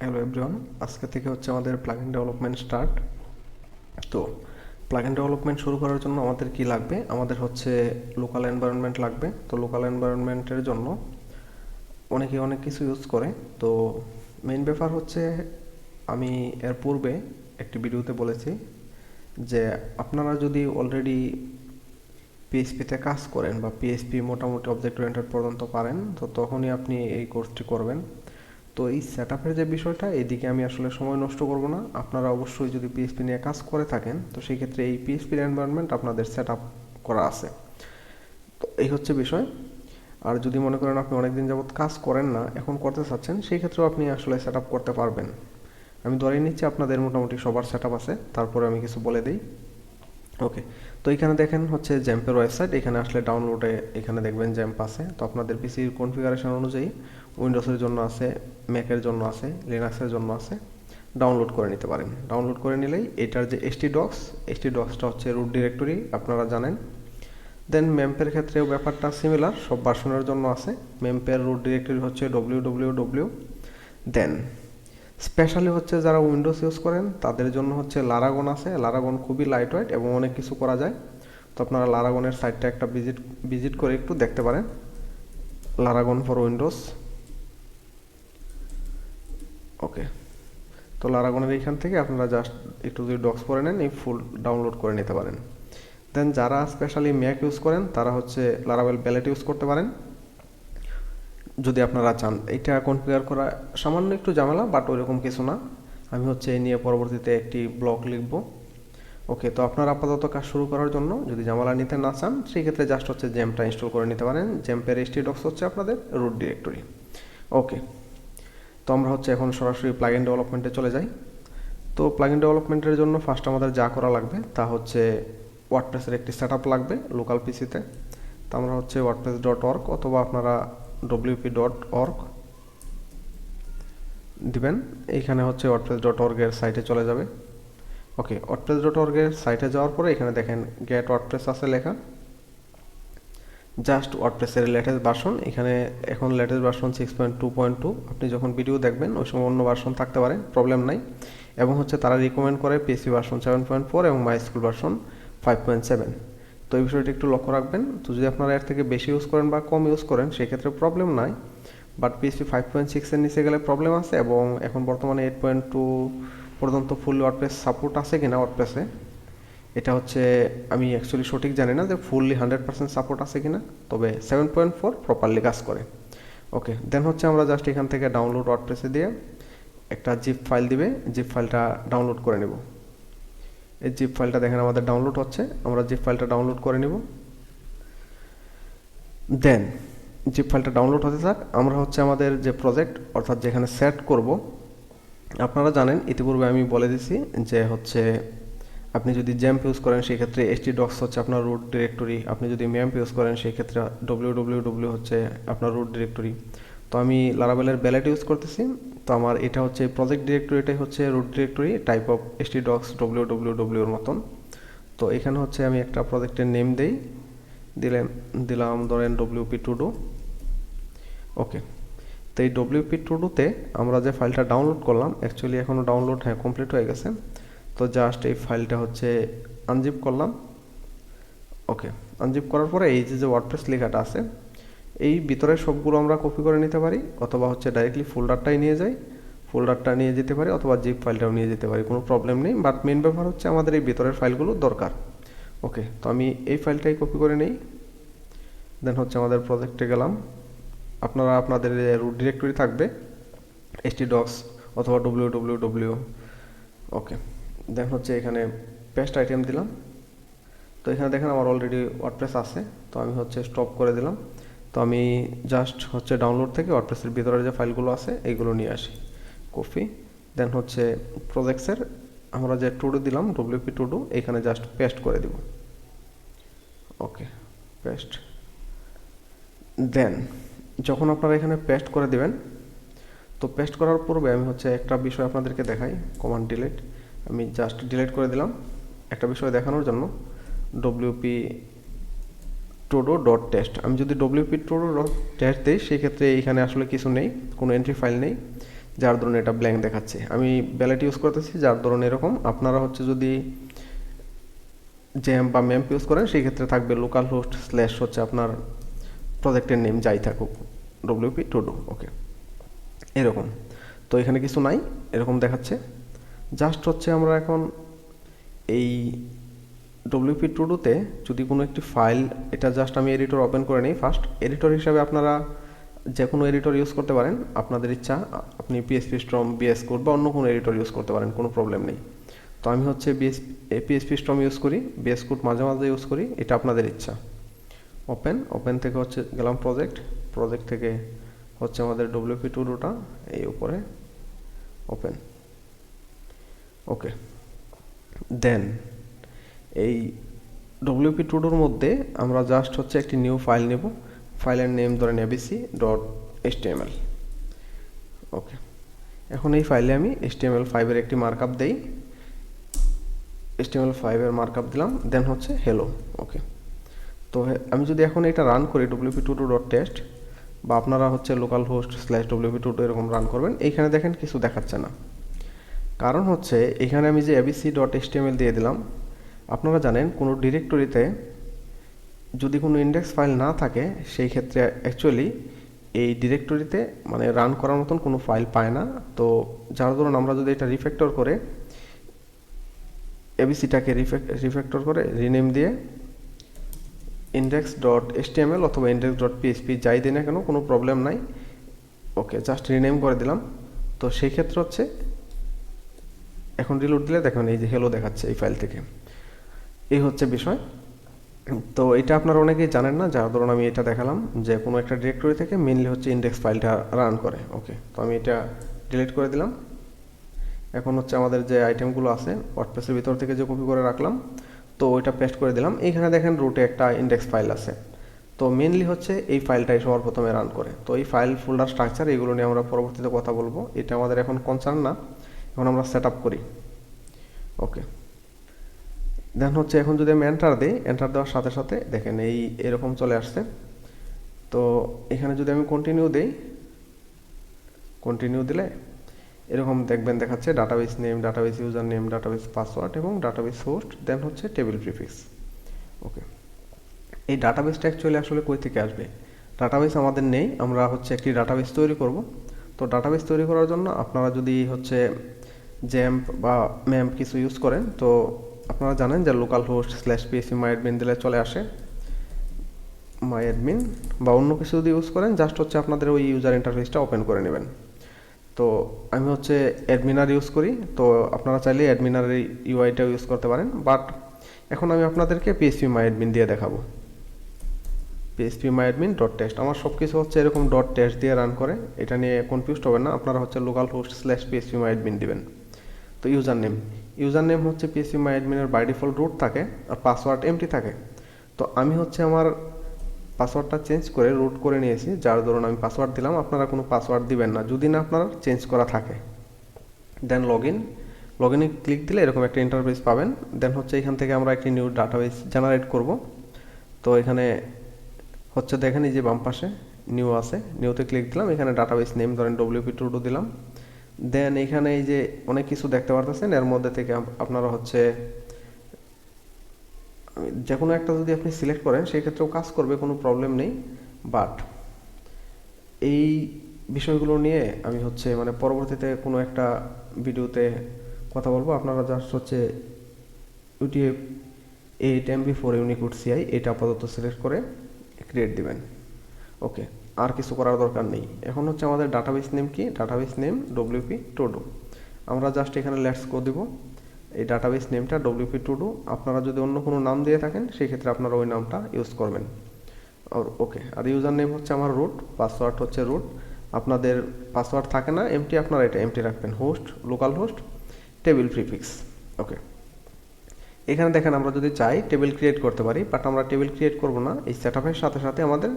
Hello everyone, আজকে থেকে হচ্ছে আমাদের প্লাগইন ডেভেলপমেন্ট স্টার্ট। তো প্লাগইন ডেভেলপমেন্ট শুরু করার জন্য আমাদের কি লাগবে? আমাদের হচ্ছে লোকাল এনভায়রনমেন্ট লাগবে। তো লোকাল এনভায়রনমেন্টের জন্য অনেকে অনেক কিছু ইউজ করে। তো মেইন ব্যাপার হচ্ছে, আমি এর পূর্বে একটি ভিডিওতে বলেছি যে আপনারা যদি অলরেডি পিএইচপিতে কাজ করেন বা পিএইচপি মোটামুটি অবজেক্ট ওরিয়েন্টেড পর্যন্ত পারেন, তো তখনই আপনি এই কোর্সটি করবেন। তো এই সেট আপের যে বিষয়টা, এইদিকে আমি আসলে সময় নষ্ট করব না। আপনারা অবশ্যই যদি পিএইচপি নিয়ে কাজ করে থাকেন, তো সেই ক্ষেত্রে এই পিএইচপির এনভায়রনমেন্ট আপনাদের সেট আপ করা আছে। তো এই হচ্ছে বিষয়। আর যদি মনে করেন আপনি অনেকদিন যাবত কাজ করেন না, এখন করতে চাচ্ছেন, সেই ক্ষেত্রেও আপনি আসলে সেট আপ করতে পারবেন। আমি ধরে নিচ্ছি আপনাদের মোটামুটি সবার সেট আপ আছে, তারপরে আমি কিছু বলে দিই। ওকে, তো এখানে দেখেন হচ্ছে জ্যাম্পের ওয়েবসাইট। এখানে আসলে ডাউনলোডে এখানে দেখবেন জ্যাম্প আছে। তো আপনাদের পিসির কনফিগারেশন অনুযায়ী উইন্ডোজের জন্য আছে, ম্যাকের জন্য আছে, লিনাক্সের জন্য আছে, ডাউনলোড করে নিতে পারেন। ডাউনলোড করে নিলেই এটার যে htdocs হচ্ছে রুট ডিরেক্টরি, আপনারা জানেন। দেন ম্যাম্পের ক্ষেত্রেও ব্যাপারটা সিমিলার, সব ভার্সনের জন্য আছে। ম্যাম্পের রুট ডিরেক্টরি হচ্ছে www। দেন স্পেশালি হচ্ছে যারা উইন্ডোজ ইউজ করেন তাদের জন্য হচ্ছে লারাগন আছে। লারাগন খুবই লাইট ওয়েট এবং অনেক কিছু করা যায়। তো আপনারা লারাগনের সাইটটা একটা ভিজিট করে একটু দেখতে পারেন, লারাগন ফর উইন্ডোজ। ওকে, তো লারাগনের এইখান থেকে আপনারা জাস্ট একটু যদি ডক্স করে নেন, এই ফুল ডাউনলোড করে নিতে পারেন। দেন যারা স্পেশালি ম্যাক ইউজ করেন তারা হচ্ছে লারাভেল প্যালেট ইউজ করতে পারেন যদি আপনারা চান। এটা কনফিগার করা সামান্য একটু ঝামেলা, বাট ওইরকম কিছু না। আমি হচ্ছে এই নিয়ে পরবর্তীতে একটি ব্লগ লিখব। ওকে, তো আপনারা আপাতত কাজ শুরু করার জন্য যদি ঝামেলা নিতে না চান, সেই ক্ষেত্রে জাস্ট হচ্ছে জ্যাম্পটা ইনস্টল করে নিতে পারেন। জ্যাম্পের htdocs হচ্ছে আপনাদের রুট ডিরেক্টরি। ওকে, তো আমরা হচ্ছে এখন সরাসরি প্লাগইন ডেভেলপমেন্টে চলে যাই। তো প্লাগইন ডেভেলপমেন্টের জন্য ফার্স্ট আমাদের যা করা লাগবে তা হচ্ছে ওয়ার্ডপ্রেসের একটি সেট আপ লাগবে লোকাল পিসিতে। তো আমরা হচ্ছে wordpress.org অথবা আপনারা wp.org দিবেন। এইখানে হচ্ছে wordpress.org এর সাইটে চলে যাবে। ওকে, wordpress.org এর সাইটে যাওয়ার পরে এখানে দেখেন গেট ওয়ার্ডপ্রেস আছে লেখা। জাস্ট ওয়ার্ডপ্রেসের লেটেস্ট ভার্সন, এখানে এখন লেটেস্ট ভার্সন 6.2.2। আপনি যখন ভিডিও দেখবেন ওই সময় অন্য ভার্সন থাকতে পারে, প্রবলেম নাই। এবং হচ্ছে তারা রিকমেন্ড করে পিএসপি ভার্সন 7.4 এবং মাইস্কুল ভার্সন 5.7। তো এই বিষয়টি একটু লক্ষ্য রাখবেন। তো যদি আপনারা এর থেকে বেশি ইউজ করেন বা কম ইউজ করেন, সেক্ষেত্রে প্রবলেম নাই। বাট পিএসপি 5.6 এর নিচে গেলে প্রবলেম আছে। এবং এখন বর্তমানে 8.2 পর্যন্ত ফুল ওয়ার্ডপ্রেস সাপোর্ট আছে কিনা ওয়ার্ডপ্রেসে, এটা হচ্ছে আমি অ্যাকচুয়ালি সঠিক জানি না যে ফুললি 100% সাপোর্ট আছে কিনা, তবে 7.4 প্রপারলি কাজ করে। ওকে, দেন হচ্ছে আমরা জাস্ট এখান থেকে ডাউনলোড ওয়ার্ডপ্রেসে দিয়ে একটা জিপ ফাইল দিবে, জিপ ফাইলটা ডাউনলোড করে নেব। এই জিপ ফাইলটা দেখেন আমাদের ডাউনলোড হচ্ছে, আমরা জিপ ফাইলটা ডাউনলোড করে নেব। দেন জিপ ফাইলটা ডাউনলোড হতে থাক, আমরা হচ্ছে আমাদের যে প্রজেক্ট অর্থাৎ যেখানে সেট করব, আপনারা জানেন ইতিপূর্বে আমি বলে দিছি যে হচ্ছে আপনি যদি জ্যাম্প ইউজ করেন সেই ক্ষেত্রে htdocs হচ্ছে আপনার রুট ডিরেক্টরি। আপনি যদি ম্যাম্প ইউজ করেন সেই ক্ষেত্রে www হচ্ছে আপনার রুট ডিরেক্টরি। তো আমি লারাভেলের ব্যালেট ইউজ করতেছি। তো আমার এটা হচ্ছে প্রজেক্ট ডিরেক্টরিটাই হচ্ছে root directory, type of htdocs www এর মতন। তো এখানে হচ্ছে আমি একটা প্রজেক্টের নেম দিলাম ধরেন wp todo। ওকে, তো এই wp todo-তে আমরা যে ফাইলটা ডাউনলোড করলাম, অ্যাকচুয়ালি এখনও ডাউনলোড কমপ্লিট হয়ে গেছে। তো জাস্ট এই ফাইলটা হচ্ছে আনজিপ করলাম। ওকে, আনজিপ করার পরে এই যে ওয়ার্ডপ্রেস লেখাটা আছে, এই ভিতরে সবগুলো আমরা কপি করে নিতে পারি, অথবা হচ্ছে ডাইরেক্টলি ফোল্ডারটাই নিয়ে যাই, ফোল্ডারটা নিয়ে যেতে পারি, অথবা জিপ ফাইলটাও নিয়ে যেতে পারি, কোনো প্রবলেম নেই। বাট মেন ব্যাপার হচ্ছে আমাদের এই ভিতরের ফাইলগুলো দরকার। ওকে, তো আমি এই ফাইলটাই কপি করে নিই। দেন হচ্ছে আমাদের প্রজেক্টে গেলাম। আপনারা আপনাদের রুট ডিরেক্টরি থাকবে htdocs অথবা www। ওকে, দেন হচ্ছে এখানে পেস্ট আইটেম দিলাম। তো এখানে দেখেন আমার অলরেডি ওয়ার্ডপ্রেস আছে, তো আমি হচ্ছে স্টপ করে দিলাম। তো আমি জাস্ট হচ্ছে ডাউনলোড থেকে ওয়ার্ডপ্রেসের ভিতরে যে ফাইলগুলো আছে এইগুলো নিয়ে আসি, কপি। দেন হচ্ছে প্রজেক্টসের আমরা যে টুডো দিলাম wp todo, এখানে জাস্ট পেস্ট করে দিব। ওকে, পেস্ট। দেন যখন আপনারা এখানে পেস্ট করে দিবেন, তো পেস্ট করার পূর্বে আমি হচ্ছে একটা বিষয় আপনাদেরকে দেখাই, কমান্ড ডিলিট। আমি জাস্ট ডিলিট করে দিলাম একটা বিষয় দেখানোর জন্য, wp todo.test। আমি যদি wp todo.test দিই, সেই ক্ষেত্রে এখানে আসলে কিছু নেই, কোনো এন্ট্রি ফাইল নেই। যার ধরুন এটা ব্ল্যাঙ্ক দেখাচ্ছে, আমি ব্যালেট ইউজ করতেছি যার ধরুন এরকম। আপনারা হচ্ছে যদি জ্যাম্প বা ম্যাম্প ইউজ করেন সেই ক্ষেত্রে থাকবে লোকাল হোস্ট স্ল্যাশ হচ্ছে আপনার প্রজেক্টের নেম যাই থাকুক WP todo। ওকে, এরকম। তো এখানে কিছু নাই, এরকম দেখাচ্ছে। জাস্ট হচ্ছে আমরা এখন এই WP todoতে যদি কোনো একটি ফাইল, এটা জাস্ট আমি এডিটর ওপেন করে নিই ফার্স্ট। এডিটর হিসাবে আপনারা যে কোনো এডিটর ইউজ করতে পারেন, আপনাদের ইচ্ছা। আপনি PHP Storm, VS Code বা অন্য কোনো এডিটর ইউজ করতে পারেন, কোনো প্রবলেম নেই। তো আমি হচ্ছে PHP Storm ইউজ করি, VS Code মাঝে মাঝে ইউজ করি, এটা আপনাদের ইচ্ছা। ওপেন থেকে হচ্ছে গেলাম প্রজেক্ট থেকে হচ্ছে আমাদের WP todoটা এই উপরে ওপেন। ওকে, দেন এই WP todoর মধ্যে আমরা জাস্ট হচ্ছে একটি নিউ ফাইল নেব। ফাইলের নেম ধরেন abc.html। ওকে, এখন এই ফাইলে আমি HTML5 এর একটি মার্কআপ দেই, HTML5 এর মার্কআপ দিলাম, দেন হচ্ছে হ্যালো। ওকে, তো আমি যদি এখন এটা রান করি WP todo.test, বা আপনারা হচ্ছে local host slash WP todo এরকম রান করবেন, এইখানে দেখেন কিছু দেখাচ্ছে না। কারণ হচ্ছে এখানে আমি যে abc.html দিয়ে দিলাম। আপনারা জানেন কোনো ডিরেক্টরিতে যদি কোনো ইন্ডেক্স ফাইল না থাকে সেই ক্ষেত্রে অ্যাকচুয়ালি এই ডিরেক্টরিতে মানে রান করার মতন কোনো ফাইল পায় না। তো যার ধরুন আমরা যদি এটা রিফ্যাক্টর করে এবিসিটাকে রিফ্যাক্টর করে রিনেম দিয়ে index.html অথবা index.php যাই দিই না কেন কোনো প্রবলেম নাই। ওকে, জাস্ট রিনেম করে দিলাম। তো সেই ক্ষেত্রে হচ্ছে এখন রিলোড দিলে দেখুন এই যে হ্যালো দেখাচ্ছে এই ফাইল থেকে। এই হচ্ছে বিষয়। তো এটা আপনারা অনেকেই জানেন না, যার ধরুন আমি এটা দেখালাম যে কোনো একটা ডিরেক্টরি থেকে মেনলি হচ্ছে ইন্ডেক্স ফাইলটা রান করে। ওকে, তো আমি এটা ডিলিট করে দিলাম। এখন হচ্ছে আমাদের যে আইটেমগুলো আছে ওয়ার্ডপ্রেসের ভিতর থেকে যে কপি করে রাখলাম, তো ওইটা পেস্ট করে দিলাম। এইখানে দেখেন রুটে একটা ইন্ডেক্স ফাইল আছে। তো মেনলি হচ্ছে এই ফাইলটাই সবার প্রথমে রান করে। তো এই ফাইল ফোল্ডার স্ট্রাকচার এগুলো নিয়ে আমরা পরবর্তীতে কথা বলবো, এটা আমাদের এখন কনসার্ন না। এখন আমরা সেট আপ করি। ওকে, দেন হচ্ছে এখন যদি আমি এন্টার দিই, এন্টার দেওয়ার সাথে সাথে দেখেন এই এরকম চলে আসছে। তো এখানে যদি আমি কন্টিনিউ দিলে এরকম দেখবেন দেখাচ্ছে database name, database user name, database password এবং ডাটাবেস হোস্ট, দেন হচ্ছে টেবিল প্রিফিক্স। ওকে, এই ডাটাবেসটা অ্যাকচুয়ালি আসলে কই থেকে আসবে? ডাটাবেস আমাদের নেই, আমরা হচ্ছে একটি ডাটাবেস তৈরি করব। তো ডাটাবেস তৈরি করার জন্য আপনারা যদি হচ্ছে জ্যাম্প বা ম্যাম্প কিছু ইউজ করেন, তো আপনারা জানেন যে local host slash PSP MyAdmin দিলে চলে আসে। মাইডমিন বা অন্য কিছু যদি ইউজ করেন, জাস্ট হচ্ছে আপনাদের ওই ইউজার ইন্টারফেসটা ওপেন করে নেবেন। তো আমি হচ্ছে অ্যাডমিনার ইউজ করি, তো আপনারা চাইলে অ্যাডমিনার ইউআইটাও ইউজ করতে পারেন, বাট এখন আমি আপনাদেরকে পিএসপি মাইডমিন দিয়ে দেখাবো। পিএসপি মাইডমিন .test, আমার সব কিছু হচ্ছে এরকম .test দিয়ে রান করে, এটা নিয়ে কনফিউজড হবেন না। আপনারা হচ্ছে local host slash PSP MyAdmin দিবেন। তো ইউজার নেম হচ্ছে পিএসপি মাইডমিনের বাই ডিফল্ট রুট থাকে, আর পাসওয়ার্ড এমটি থাকে। তো আমি হচ্ছে আমার পাসওয়ার্ডটা চেঞ্জ করে রুট করে নিয়েছি, যার ধরুন আমি পাসওয়ার্ড দিলাম। আপনারা কোনো পাসওয়ার্ড দিবেন না যদি না আপনার চেঞ্জ করা থাকে। দেন লগইনে ক্লিক দিলে এরকম একটা ইন্টারফেস পাবেন। দেন হচ্ছে এখান থেকে আমরা একটি নিউ ডাটাবেস জেনারেট করব। তো এখানে হচ্ছে দেখেন এই যে বাম পাশে নিউ আছে, নিউতে ক্লিক দিলাম। এখানে ডাটাবেস নেম ধরেন WP todo দিলাম। দেন এখানে এই যে অনেক কিছু দেখতে পারতেছেন, এর মধ্যে থেকে আপনারা হচ্ছে যে কোনো একটা যদি আপনি সিলেক্ট করেন সেই ক্ষেত্রেও কাজ করবে, কোনো প্রবলেম নেই। বাট এই বিষয়গুলো নিয়ে আমি হচ্ছে মানে পরবর্তীতে কোনো একটা ভিডিওতে কথা বলবো। আপনারা জাস্ট হচ্ছে ইউটিউব 8 MB4 ইউনিকোড CI এটা আপাতত সিলেক্ট করে ক্রিয়েট দিবেন। ওকে, আর কিছু করার দরকার নেই। এখন হচ্ছে আমাদের ডাটাবেস নেম কি? Database name WP todo। আমরা জাস্ট এখানে লেটস গো দিব। এই ডাটাবেস নেমটা WP todo। আপনারা যদি অন্য কোনো নাম দিয়ে থাকেন সেই ক্ষেত্রে আপনারা ওই নামটা ইউজ করবেন। ওকে, আর ইউজার নেম হচ্ছে আমার রুট, পাসওয়ার্ড হচ্ছে রুট। আপনাদের পাসওয়ার্ড থাকে না এমটি, আপনারা এটা এমটি রাখবেন। Host local host table prefix. Okay, এখানে দেখেন আমরা যদি চাই টেবিল ক্রিয়েট করতে পারি, বাট আমরা টেবিল ক্রিয়েট করব না। এই সেটআপের সাথে সাথে আমাদের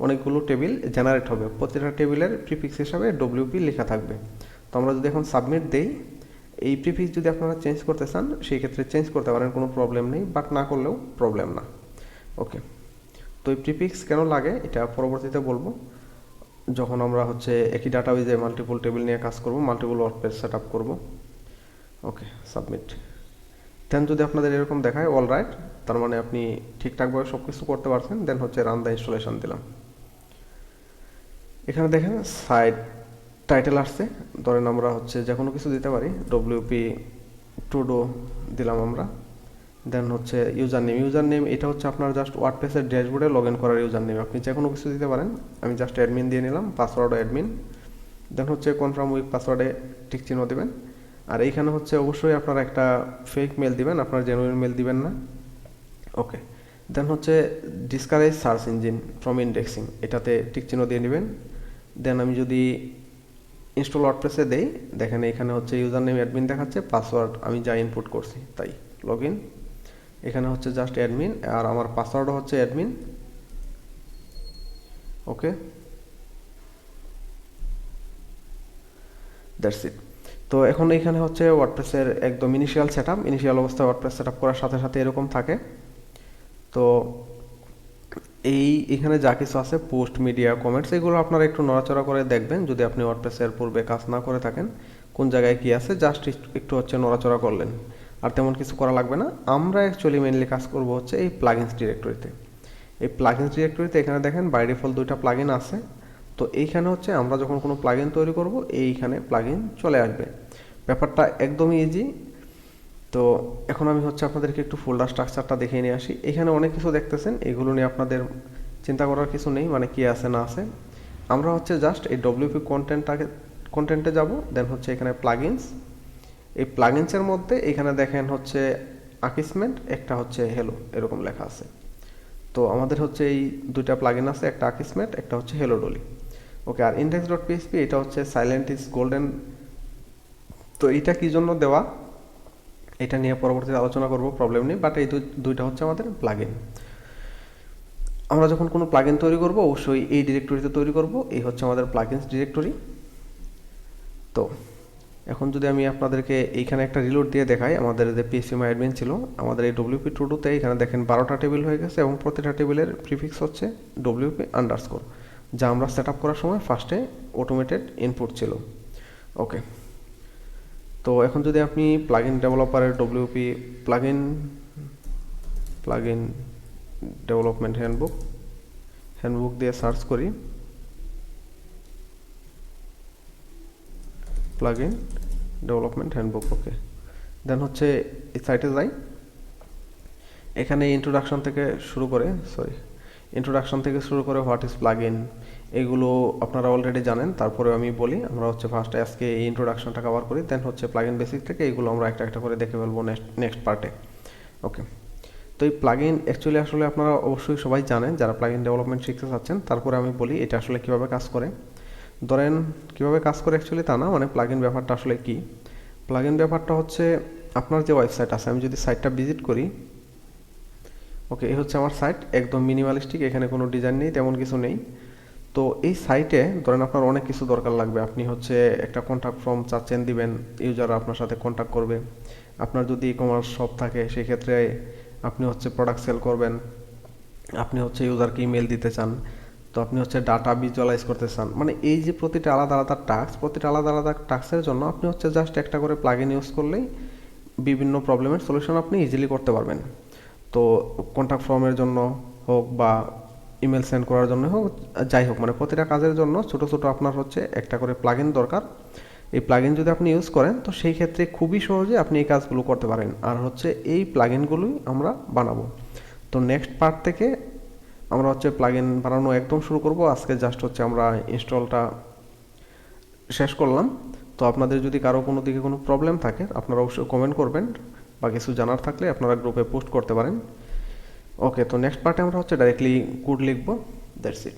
অনেকগুলো টেবিল জেনারেট হবে, প্রতিটা টেবিলের প্রিফিক্স হিসাবে WP লেখা থাকবে। তো আমরা যদি এখন সাবমিট দেই, এই প্রিফিক্স যদি আপনারা চেঞ্জ করতে চান সেই ক্ষেত্রে চেঞ্জ করতে পারেন, কোনো প্রবলেম নেই, বাট না করলেও প্রবলেম না। ওকে, তো এই প্রিফিক্স কেন লাগে এটা পরবর্তীতে বলবো। যখন আমরা হচ্ছে একই ডাটাবেজে মাল্টিপল টেবিল নিয়ে কাজ করব, মাল্টিপল ওয়ার্ডপ্রেস সেট আপ করবো। ওকে, সাবমিট। দেন যদি আপনাদের এরকম দেখায় অল রাইট, তার মানে আপনি ঠিকঠাকভাবে সব কিছু করতে পারছেন। দেন হচ্ছে রান দ্য ইনস্টলেশন দিলাম। এখানে দেখেন সাইট টাইটেল আসছে, ধরেন আমরা হচ্ছে যে কোনো কিছু দিতে পারি, ডব্লিউপি todo দিলাম আমরা। দেন হচ্ছে ইউজার নেম এটা হচ্ছে আপনার জাস্ট ওয়ার্ডপ্রেসের ড্যাশবোর্ডে লগ ইন করার ইউজার নেম, আপনি যে কোনো কিছু দিতে পারেন। আমি জাস্ট অ্যাডমিন দিয়ে নিলাম, পাসওয়ার্ডও অ্যাডমিন। দেন হচ্ছে কনফার্ম উইথ পাসওয়ার্ডে টিক চিহ্ন দেবেন। আর এইখানে হচ্ছে অবশ্যই আপনারা একটা ফেক মেল দিবেন, আপনার জেনুইন মেল দিবেন না। ওকে, দেন হচ্ছে discourage search engine from indexing, এটাতে টিক চিহ্ন দিয়ে নেবেন। দেন আমি যদি ইনস্টল ওয়ার্ডপ্রেসে দেই, দেখেন এখানে হচ্ছে ইউজার নেম অ্যাডমিন দেখাচ্ছে, পাসওয়ার্ড আমি যা ইনপুট করছি তাই লগ ইন। এখানে হচ্ছে জাস্ট অ্যাডমিন, আর আমার পাসওয়ার্ডও হচ্ছে অ্যাডমিন। Okay, that's it. তো এখন এখানে হচ্ছে ওয়ার্ডপ্রেসের একদম ইনিশিয়াল সেটআপ, ইনিশিয়াল অবস্থায় ওয়ার্ডপ্রেস সেটআপ করার সাথে সাথে এরকম থাকে। তো এখানে যা কিছু আছে পোস্ট, মিডিয়া, কমেন্টস, এগুলো আপনারা একটু নড়াচড়া করে দেখবেন যদি আপনি ওয়ার্ডপ্রেসের পূর্বে কাজ না করে থাকেন, কোন জায়গায় কি আছে জাস্ট একটু হচ্ছে নড়াচড়া করলেন, আর তেমন কিছু করা লাগবে না। আমরা অ্যাকচুয়ালি মেইনলি কাজ করব হচ্ছে এই প্লাগইনস ডিরেক্টরিতে। এই প্লাগইনস ডিরেক্টরিতে এখানে দেখেন বাই ডিফল্ট 2টা প্লাগইন আছে। তো এইখানে হচ্ছে আমরা যখন কোনো প্লাগইন তৈরি করব, এইখানে প্লাগইন চলে আসবে। ব্যাপারটা একদমই ইজি। তো এখন আমি হচ্ছে আপনাদেরকে একটু ফোল্ডার স্ট্রাকচারটা দেখিয়ে নিয়ে আসি। এখানে অনেক কিছু দেখতেছেন, এগুলো নিয়ে আপনাদের চিন্তা করার কিছু নেই, মানে কি আছে না আছে। আমরা হচ্ছে জাস্ট এই ডব্লিউপি কন্টেন্টে যাব। দেন হচ্ছে এখানে প্লাগইনস, এই প্লাগইনসের মধ্যে এখানে দেখেন হচ্ছে আকিসমেন্ট, একটা হচ্ছে হেলো, এরকম লেখা আছে। তো আমাদের হচ্ছে এই 2টা প্লাগইন আছে, একটা আকিসমেন্ট, একটা হচ্ছে হেলো ডলি। ওকে, আর index.php এটা হচ্ছে সাইলেন্ট ইজ গোল্ডেন। তো এইটা কি জন্য দেওয়া, এটা নিয়ে পরবর্তীতে আলোচনা করব, প্রবলেম নেই। বাট এই দুইটা হচ্ছে আমাদের প্লাগইন। আমরা যখন কোনো প্লাগইন তৈরি করব অবশ্যই এই ডিরেক্টরিতে তৈরি করব, এই হচ্ছে আমাদের প্লাগইনস ডিরেক্টরি। তো এখন যদি আমি আপনাদেরকে এইখানে একটা রিলোড দিয়ে দেখাই, আমাদের যে PHPMyAdmin ছিল, আমাদের এই WP todo-তে এখানে দেখেন 12টা টেবিল হয়ে গেছে, এবং প্রতিটা টেবিলের প্রিফিক্স হচ্ছে WP আন্ডারস্কোর, যা আমরা সেট আপ করার সময় ফার্স্টে অটোমেটেড ইনপুট ছিল। ওকে, তো এখন যদি আপনি প্লাগইন ডেভেলপারের WP প্লাগইন ডেভেলপমেন্ট হ্যান্ডবুক দিয়ে সার্চ করি, plugin development handbook. Okay, then হচ্ছে এই সাইটে যাই। এখানে ইন্ট্রোডাকশন থেকে শুরু করে হোয়াট ইজ প্লাগইন, এগুলো আপনারা অলরেডি জানেন, তারপরে আমি বলি। আমরা হচ্ছে ফার্স্টে আজকে এই ইন্ট্রোডাকশনটা কভার করি, দেন হচ্ছে প্লাগইন বেসিক থেকে এগুলো আমরা একটা একটা করে দেখে ফেলবো নেক্সট পার্টে। ওকে, তো এই প্লাগইন অ্যাকচুয়ালি আসলে আপনারা অবশ্যই সবাই জানেন যারা প্লাগইন ডেভেলপমেন্ট শিখতে চাচ্ছেন। তারপরে আমি বলি এটা আসলে কীভাবে কাজ করে। ধরেন কীভাবে কাজ করে অ্যাকচুয়ালি তা না, মানে প্লাগইন ব্যাপারটা আসলে কি। প্লাগইন ব্যাপারটা হচ্ছে আপনার যে ওয়েবসাইট আছে, আমি যদি সাইটটা ভিজিট করি, ওকে, এই হচ্ছে আমার সাইট, একদম মিনিমালিস্টিক, এখানে কোনো ডিজাইন নেই, তেমন কিছু নেই। তো এই সাইটে ধরেন আপনার অনেক কিছু দরকার লাগবে, আপনি হচ্ছে একটা কন্ট্যাক্ট ফর্ম চাচ্ছেন দিবেন, ইউজাররা আপনার সাথে কন্ট্যাক্ট করবে। আপনার যদি ই কমার্স শপ থাকে সেক্ষেত্রে আপনি হচ্ছে প্রোডাক্ট সেল করবেন, আপনি হচ্ছে ইউজারকে ইমেল দিতে চান, তো আপনি হচ্ছে ডাটা ভিজুয়ালাইজ করতে চান, মানে এই যে প্রতিটা আলাদা আলাদা টাস্কের জন্য আপনি হচ্ছে জাস্ট একটা করে প্লাগইন ইউজ করলেই বিভিন্ন প্রবলেমের সলিউশন আপনি ইজিলি করতে পারবেন। তো কন্ট্যাক্ট ফর্মের জন্য হোক বা ইমেল সেন্ড করার জন্য হোক, যাই হোক, মানে প্রতিটা কাজের জন্য ছোট ছোট আপনার হচ্ছে একটা করে প্লাগইন দরকার। এই প্লাগইন যদি আপনি ইউজ করেন তো সেই ক্ষেত্রে খুবই সহজে আপনি এই কাজগুলো করতে পারেন। আর হচ্ছে এই প্লাগইনগুলোই আমরা বানাবো। তো নেক্সট পার্ট থেকে আমরা হচ্ছে প্লাগইন বানানো একদম শুরু করব। আজকে জাস্ট হচ্ছে আমরা ইনস্টলটা শেষ করলাম। তো আপনাদের যদি কারো কোনো দিকে কোনো প্রবলেম থাকে আপনারা অবশ্যই কমেন্ট করবেন, বা কিছু জানার থাকলে আপনারা গ্রুপে পোস্ট করতে পারেন। ওকে, তো নেক্সট পার্টে আমরা হচ্ছে ডাইরেক্টলি কোড লিখবো। That's it.